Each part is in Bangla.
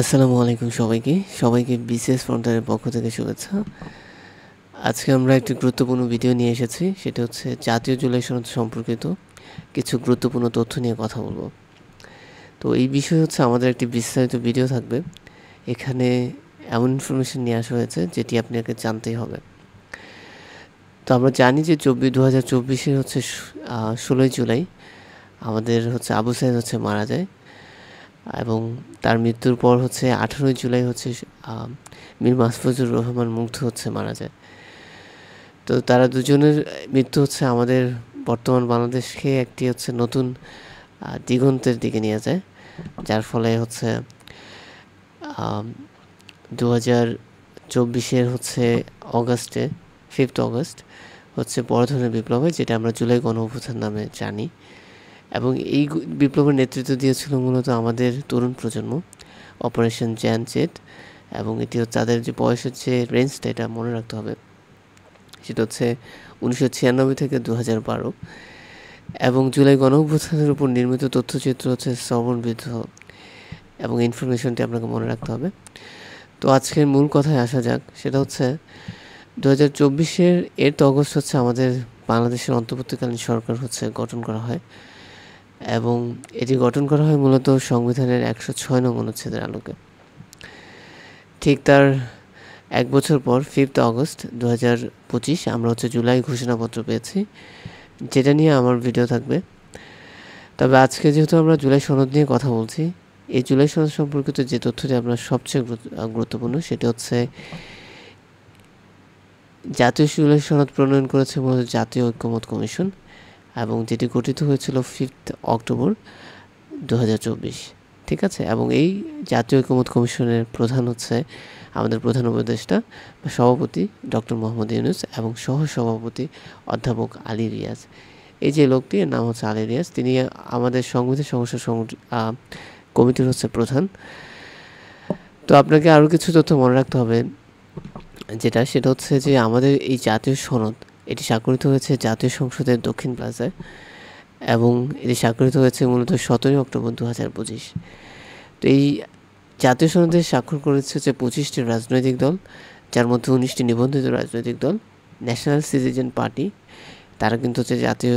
আসসালামু আলাইকুম সবাইকে বিসিএস ফ্রন্টারের পক্ষ থেকে শুভেচ্ছা। আজকে আমরা একটি গুরুত্বপূর্ণ ভিডিও নিয়ে এসেছি, সেটা হচ্ছে জাতীয় জুলাই সনদ সম্পর্কিত কিছু গুরুত্বপূর্ণ তথ্য নিয়ে কথা বলবো। তো এই বিষয়ে হচ্ছে আমাদের একটি বিস্তারিত ভিডিও থাকবে। এখানে এমন ইনফরমেশন নিয়ে আসা হয়েছে যেটি আপনাকে জানতেই হবে। তো আমরা জানি যে 2024 হচ্ছে 16ই জুলাই আমাদের হচ্ছে আবু সাইদ হচ্ছে মারা যায়, এবং তার মৃত্যুর পর হচ্ছে 18ই জুলাই হচ্ছে মীর মাহফুজুর রহমান মুগ্ধ হচ্ছে মারা যায়। তো তারা দুজনের মৃত্যু হচ্ছে আমাদের বর্তমান বাংলাদেশকে একটি হচ্ছে নতুন দিগন্তের দিকে নিয়ে যায়, যার ফলে হচ্ছে 2024 হচ্ছে অগাস্টে 5 অগস্ট হচ্ছে বড় ধরনের বিপ্লব হয়, যেটা আমরা জুলাই গণ অভ্যুত্থান নামে জানি। এবং এই বিপ্লবের নেতৃত্ব দিয়েছিল মূলত আমাদের তরুণ প্রজন্ম, অপারেশন জ্যানজেট। এবং এটি হচ্ছে তাদের যে বয়সের যে রেঞ্জটা, এটা মনে রাখতে হবে, সেটা হচ্ছে 1996 থেকে 2012। এবং জুলাই গণ অভ্যুত্থানের উপর নির্মিত তথ্যচিত্র হচ্ছে শ্রবণবিদ্ধ, এবং ইনফরমেশনটি আপনাকে মনে রাখতে হবে। তো আজকের মূল কথায় আসা যাক, সেটা হচ্ছে 2024 8 অগস্ট হচ্ছে আমাদের বাংলাদেশের অন্তর্বর্তীকালীন সরকার হচ্ছে গঠন করা হয়, এবং এটি গঠন করা হয় মূলত সংবিধানের 106 নং অনুচ্ছেদের আলোকে। ঠিক তার এক বছর পর 5 অগস্ট 2025 আমরা হচ্ছে জুলাই ঘোষণাপত্র পেয়েছি, যেটা নিয়ে আমার ভিডিও থাকবে। তবে আজকে যেহেতু আমরা জুলাই সনদ নিয়ে কথা বলছি, এই জুলাই সনদ সম্পর্কিত যে তথ্যটি আপনার সবচেয়ে গুরুত্বপূর্ণ, সেটা হচ্ছে জাতীয় জুলাই সনদ প্রণয়ন করেছে মূলত জাতীয় ঐক্যমত কমিশন, এবং যেটি গঠিত হয়েছিল 5 অক্টোবর 2024। ঠিক আছে, এবং এই জাতীয় ঐক্যমত কমিশনের প্রধান হচ্ছে আমাদের প্রধান উপদেষ্টা বা সভাপতি ডক্টর মোহাম্মদ ইউনূস, এবং সহসভাপতি অধ্যাপক আলী রিয়াজ। এই যে লোকটি, এর নাম হচ্ছে আলী রিয়াজ, তিনি আমাদের সংবিধান সংস্কার কমিটির হচ্ছে প্রধান। তো আপনাকে আরও কিছু তথ্য মনে রাখতে হবে, সেটা হচ্ছে যে আমাদের এই জাতীয় সনদ, এটি স্বাক্ষরিত হয়েছে জাতীয় সংসদের দক্ষিণ প্লাজায়, এবং এটি স্বাক্ষরিত হয়েছে মূলত 17 অক্টোবর 2025। তো এই জাতীয় সনদে স্বাক্ষর করেছে হচ্ছে 25টি রাজনৈতিক দল, যার মধ্যে 19টি নিবন্ধিত রাজনৈতিক দল। ন্যাশনাল সিটিজেন পার্টি, তারা কিন্তু হচ্ছে জাতীয়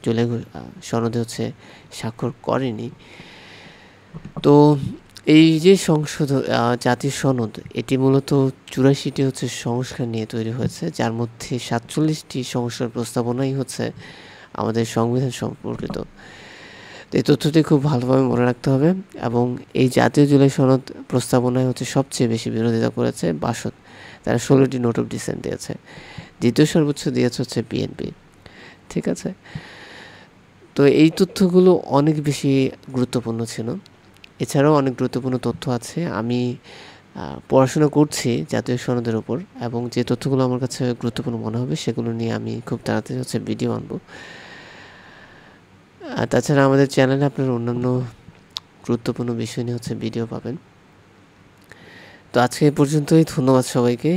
জুলাই সনদে হচ্ছে স্বাক্ষর করেনি। তো এই যে জাতীয় সনদ, এটি মূলত 84টি হচ্ছে সংস্কার নিয়ে তৈরি হয়েছে, যার মধ্যে 47টি সংস্কার প্রস্তাবনাই হচ্ছে আমাদের সংবিধান সম্পর্কিত। তো এই তথ্যটি খুব ভালোভাবে মনে রাখতে হবে। এবং এই জাতীয় জুলাই সনদ প্রস্তাবনায় হচ্ছে সবচেয়ে বেশি বিরোধিতা করেছে বাসদ, তারা 16টি নোট অফ ডিসেন্ট দিয়েছে। দ্বিতীয় সর্বোচ্চ দিয়েছে হচ্ছে বিএনপি। ঠিক আছে, তো এই তথ্যগুলো অনেক বেশি গুরুত্বপূর্ণ ছিল। এছাড়াও অনেক গুরুত্বপূর্ণ তথ্য আছে। আমি পড়াশোনা করছি জাতীয় সনদের ওপর, এবং যে তথ্যগুলো আমার কাছে গুরুত্বপূর্ণ মনে হবে সেগুলো নিয়ে আমি খুব তাড়াতাড়ি হচ্ছে ভিডিও আনবো। আর তাছাড়া আমাদের চ্যানেলে আপনার অন্যান্য গুরুত্বপূর্ণ বিষয় নিয়ে হচ্ছে ভিডিও পাবেন। তো আজকে এই পর্যন্তই, ধন্যবাদ সবাইকে।